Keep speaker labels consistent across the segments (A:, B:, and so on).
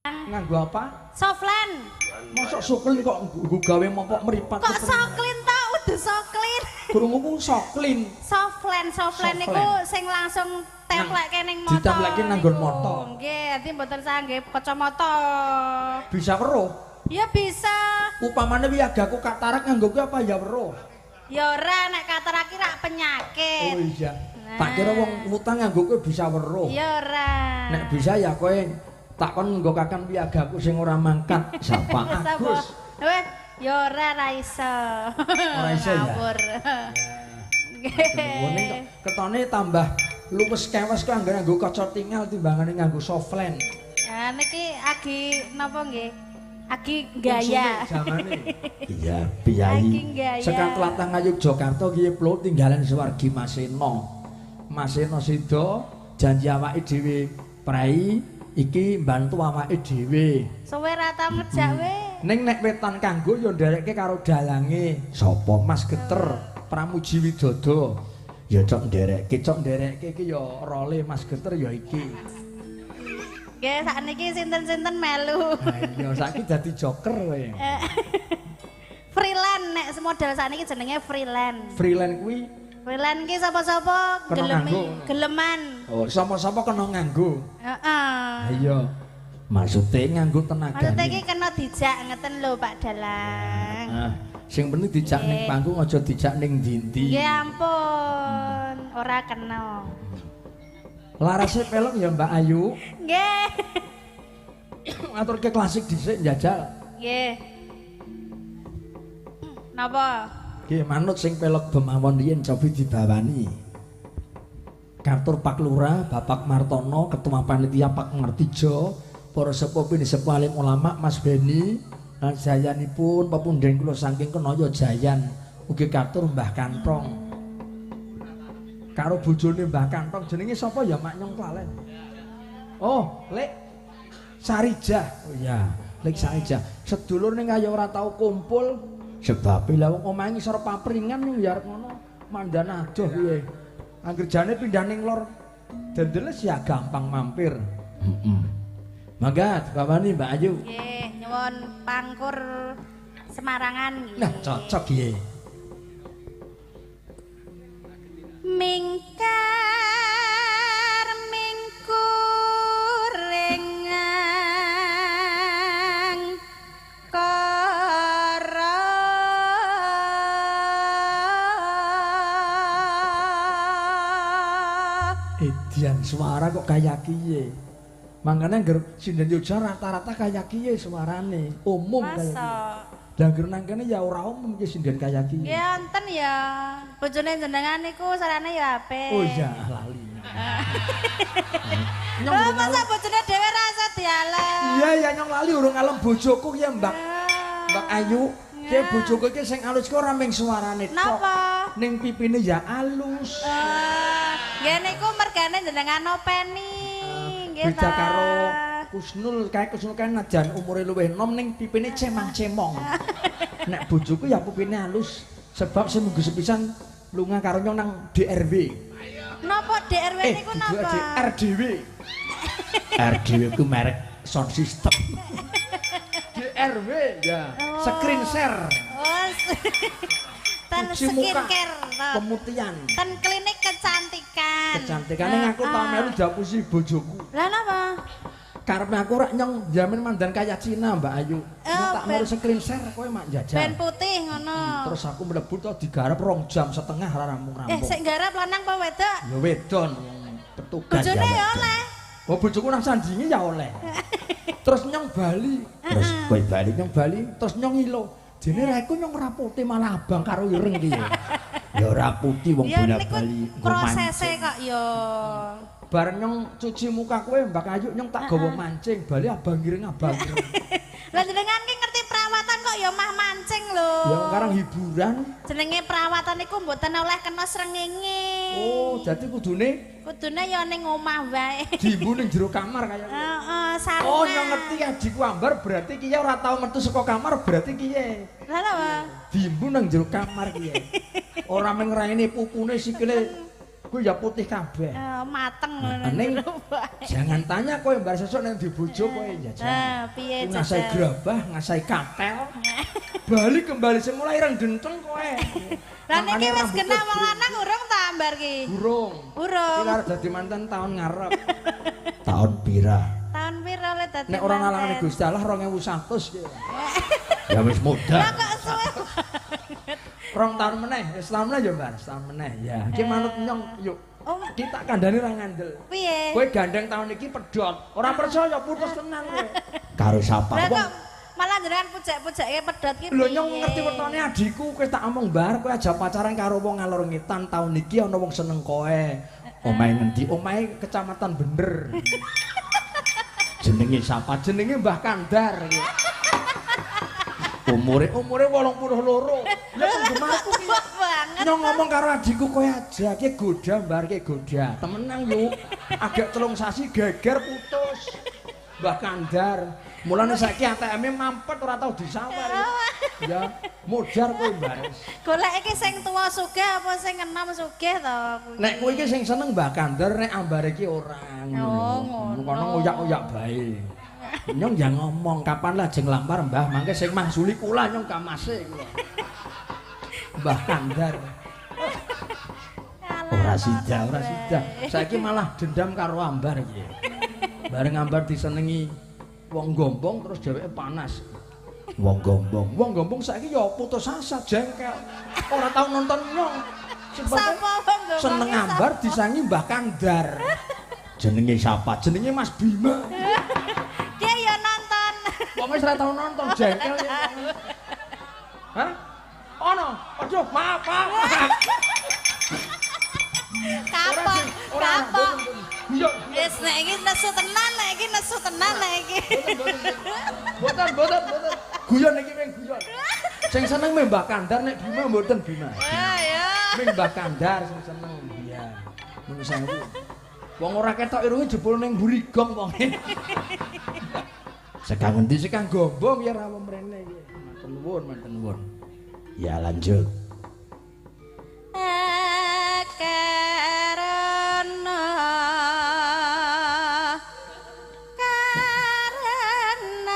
A: Nganggo apa?
B: Soflen.
A: Mosok soklin kok nggo gawe mopok meripat.
B: Kok soklin ta? Udah soklin.
A: Krungu ku soklin.
B: Soflen niku sing langsung templekke ning motor.
A: Ditemplekke nang nggon motor.
B: Nggih, dadi mboten usah nggih kacamata.
A: Bisa weruh?
B: Ya bisa.
A: Upamane wiagaku katarak nganggo ku apa ya weruh?
B: Ya ora nek katarak ki rak penyakit.
A: Oh iya. Tak kira wong utang nganggo ku bisa weruh.
B: Ya ora.
A: Nek bisa ya kowe takon nggo kakan wiagaku sing ora mangkat sapa Agus.
B: Weh, ya ora iso.
A: Ora iso ya.
B: Ngawur.
A: Nggih. Ketone tambah luwes kewes kok anggere nganggo kaca tinggal timbangane nganggo softland.
B: Ya niki agi napa nggih? Agi gaya.
A: Iya, piyai.
B: Agi gaya.
A: Sekat Tlatah Ngayogyakarta ki plo tinggalan Suwargi Masena. Masena sida janji awake dhewe prai iki mbantu awake dhewe.
B: Suwe ra tau ngejak we.
A: Ning nek wetan kanggo ya nderekke karo dalange. Sapa Mas Geter Pramuji Widodo. Ya cok nderekke iki ya role Mas Geter ya iki.
B: Nggih, sakniki sinten-sinten melu.
A: Ha iya, saiki dadi joker kowe.
B: Freelance nek model sakniki jenenge freelance.
A: Freelance kuwi
B: Freelance ki sapa-sapa geleman.
A: Oh, sapa-sapa kena nganggo.
B: Heeh.
A: Ha iya. Maksude nganggo tenagane.
B: Maksudnya iki kena dijak ngeten lho Pak Dalang.
A: Nah, sing penting dijak ning panggung aja dijak ning ndi-ndi.
B: Nggih ampun, ora kena.
A: Larase pelok ya Mbak Ayu.
B: Nggih.
A: Aturke klasik dhisik njajal.
B: Nggih. Napa?
A: Nggih, manut sing pelok bemawon riyen cobi dibawani. Kartur Pak Lurah, Bapak Martono, Ketua Panitia Pak Ngertijo, para sepuh sepuh alim ulama Mas Beni, lan jayanipun pepundhen kula saking Kenaya Jayan, ugi kartur Mbah Kantong. Karo bojone Mbah Kantong jenenge sapa ya Mak Nyong Klalen. Oh, Lek Sarijah. Oh iya, Lek Sarijah. Sedulur ning kaya ora tau kumpul sebab lha wong omahe ngisor papringan yo ya arep ngono. Mandan adoh piye. Angger jane pindah ning lor dendeles ya gampang mampir. Heeh. Mangga dibawani Mbak Ayu.
B: Nggih, nyuwun pangkur Semarangan nggih.
A: Nah, cocok nggih.
B: Mingkar mingkurengang kara
A: Edian suara kok kaya kiye. Mangkane ngger sinden Yogya rata-rata kaya kiye suarane, umum kaya kiye. Lah ngger nang kene ya ora umum ki sinden kaya kiye.
B: Nggih wonten ya. Bojone jenengan niku sarane ya apik.
A: Oh iya, lali.
B: Lho masa bojone dhewe ra iso dialem.
A: Iya ya nyong lali urung alem bojoku ya Mbak. Mbak Ayu, ki bojoku ki sing alus ki ora ming suarane tok.
B: Napa?
A: Ning pipine ya alus.
B: Nggih niku mergane jenengan openi. Nggih
A: Beda karo Kusnul, kae Kusnul kan najan umure luwih enom ning pipine cemang-cemong. Nek bojoku ya pipine alus sebab seminggu sepisan lunga karo nyong nang DRW.
B: Napa DRW niku napa?
A: RDW. RDW ku merek sound system. DRW ya, screen share.
B: Oh. Ten skincare,
A: pemutihan.
B: Ten klinik kecantikan.
A: Kecantikane ngaku tau melu japusi bojoku.
B: Lah napa?
A: Karepe aku rak nyong jamin mandan kaya Cina Mbak Ayu. Tak melu screen share kowe mak jajal.
B: Ben putih ngono.
A: Terus aku mlebu to digarap 2 jam setengah ora rampung-rampung.
B: Sik garap lanang apa wedok?
A: Ya wedon petugas.
B: Bojone ya oleh.
A: Oh bojoku nang sandinge ya oleh. Terus nyong bali. Terus kowe bali nyong bali, terus nyong ilo. Dene raiku nyong ora putih malah abang karo ireng ki ya. Ya ora putih wong bola-bali.
B: Prosese kok ya.
A: Bareng nyong cuci muka kowe Mbak Ayu nyong tak gawa mancing, bali abang ireng abang.
B: Lah jenengan ki ngerti perawatan kok ya mah mancing lho.
A: Ya karang hiburan.
B: Jenenge perawatan niku mboten oleh kena srengenge.
A: Oh, dadi kudune
B: ya ning omah wae.
A: Diimbu ning jero kamar kaya.
B: Heeh, sarungan.
A: Oh, nyong ngerti adikku ambar berarti kiye ora tau metu saka kamar berarti kiye.
B: Lah napa?
A: Diimbu nang jero kamar kiye. Ora meng raine pupune sikile Kuwi ya putih kabeh.
B: Mateng
A: Ning jangan tanya kowe mbar sesuk ning di bojo kowe jajan.
B: Piye jajan?
A: Ngasai gerabah, ngasai katel. Bali kembali semula ireng denteng kowe.
B: Lah niki wis genah wong lanang urung ta ambar ki?
A: Urung.
B: Urung.
A: Iki arep dadi manten tahun ngarep. Tahun pira?
B: Tahun pira le dadi?
A: Nek ora nalangane Gusti Allah 2100 ki. Ya wis muda.
B: Lah kok suwe.
A: Rong tahun meneh, wis tahun meneh ya Mbak, tahun meneh. Ya, iki manut nyong yuk. Kita kandhane ra ngandel.
B: Piye?
A: Kowe gandeng tahun iki pedhot. Ora percaya putus tenan kowe. Karo sapa wong?
B: Malah jenengan pujek-pujeke pedhot ki.
A: Lho nyong ngerti wetone adikku, kowe tak omong bar kowe aja pacaran karo wong ngalor ngitan tahun iki ana wong seneng kowe. Omahe ngendi? Omahe Kecamatan Bener. Jenenge sapa? Jenenge Mbah Kandar iki. Umure 82. Lha penggemarku ki
B: banget.
A: nyong ngomong karo adikku kowe aja ki goda mbar ki goda. Temenan yuk. Agak 3 sasi geger putus. Mbah Kandar. Mulane saiki ATM-e mampet ora tau disawer. Ya, modar kowe mbar.
B: Golek iki sing tuwa sugih apa sing enom sugih to?
A: Nek kowe iki sing seneng Mbah Kandar, nek ambar iki ora.
B: Oh, ngono.
A: Kono ngoyak-oyak bae. Nyong ya ngomong kapan lah jeng lampar Mbah, mangke sing mangsuli kula nyong kamase kula. Mbah Kandar. Ora sida, ora sida. Saiki malah dendam karo ambar iki. Bareng ambar disenengi wong gombong terus dheweke panas. Wong gombong saiki ya putus asa, jengkel. Ora tau nonton nyong.
B: Sapa wong gombong?
A: Seneng ambar disangi Mbah Kandar. Jenenge sapa? Jenenge Mas Bima.
B: Dia ya nonton.
A: Wong wis ora tau nonton jengkel ya. Hah? Ono. Aduh, maaf.
B: Kapok.
A: Iya.
B: Wis nek iki nesu tenan, nek iki nesu tenan nek iki.
A: Boten. Guyon iki ming guyon. Sing seneng meh Mbah Kandar nek Bima mboten Bima.
B: Ya.
A: Ming Mbah Kandar sing seneng. Iya. Ngono saewu. Wong ora ketok irunge jebul ning burigong wonge. Sekang endi sekang gombong ya ra mrene iki. Matur nuwun. Ya lanjut.
B: Karena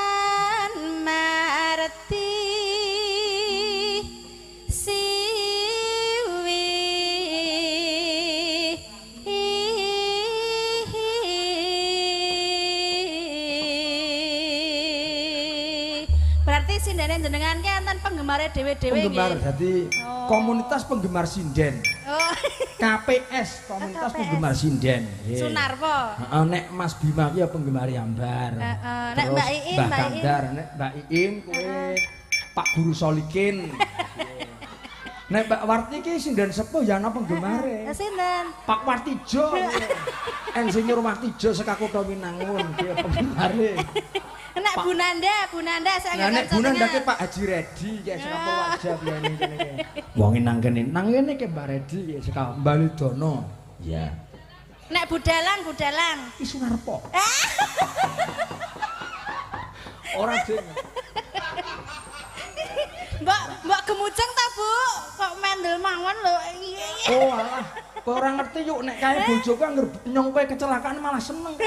B: karenan marti siwi berarti sindene jenengan ki enten penggemare dhewe-dhewe nggih.
A: Penggemar dadi komunitas penggemar sinden.
B: Oh.
A: KPS, komunitas penggemar sinden.
B: Sunarpo.
A: Heeh, nek Mas Bima ki ya penggemar Ambar.
B: Nek Mbak Iin,
A: Mbah Kandar, nek Mbak Iin kowe Pak Guru Solikin. Nek Mbak Warti ki sinden sepuh ya ana penggemare.
B: Sinten?
A: Pak Wartijo. Insinyur Wartijo saka Kutha Winangun ki penggemare.
B: Nek Bu Nanda saya
A: Nah nek Bu Nanda ki Pak Haji Redi ki saka Purwaja biyane kene ki. Wong nang kene ki Mbak Redi ki saka Balidono. Iya.
B: Nek Budalang
A: Ki Sunarpo. Ora ding.
B: Mbak Gemujeng ta, Bu? Kok mendel mawon lho.
A: Oh alah, kowe ora ngerti yuk nek kae bojoku anggere nyong kowe kecelakaan malah seneng.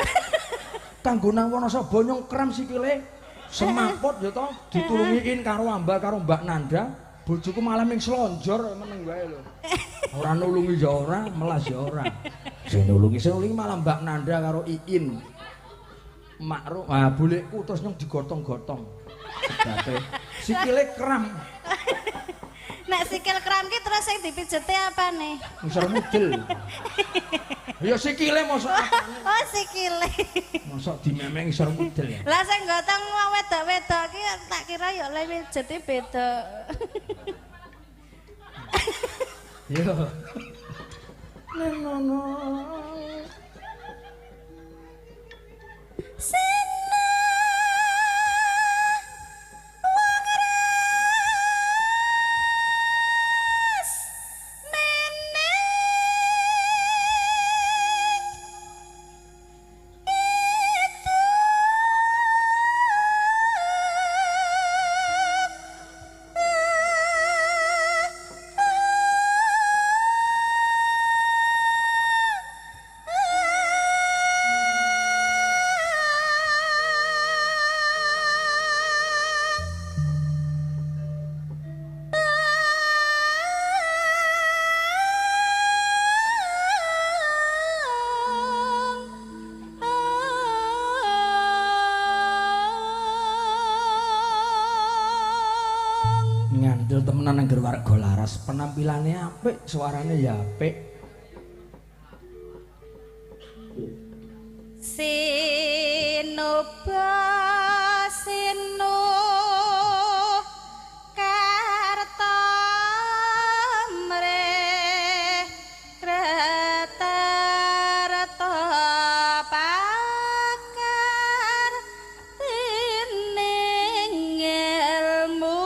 A: Kanggo nang Wonosobo nyong krem sikile semaput ya to, ditulungiin karo Ambal karo Mbak Nanda, bojoku malah ming slonjor meneng wae lho. Ora nulungi ya ora, melas ya ora. Sing nulungi malah Mbak Nanda karo Iin. Makruh, bolehku terus nyong digotong-gotong. Sebate sikile kram.
B: Nek sikil kram ki terus sing dipijeti apane?
A: Ngisor mudel. Ya sikile mosok apane?
B: Oh, sikile.
A: Mosok dimemeng ngisor mudel.
B: Lah sing gotong wong wedok-wedok ki tak kira ya le mijeti beda.
A: Yo. Nenono. ngandel temenan anggar warga laras, penampilannya apik, suaranya ya apik.
B: Sinoba sino karta mre kratarta pakar tining ilmu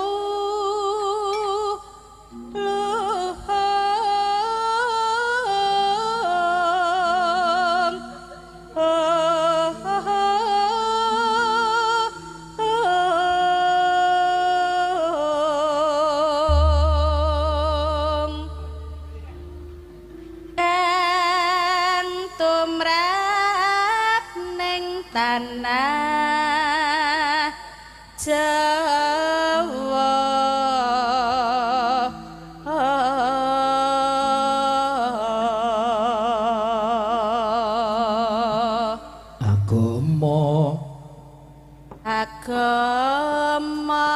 B: tumrap ning tanah Jawa agama agama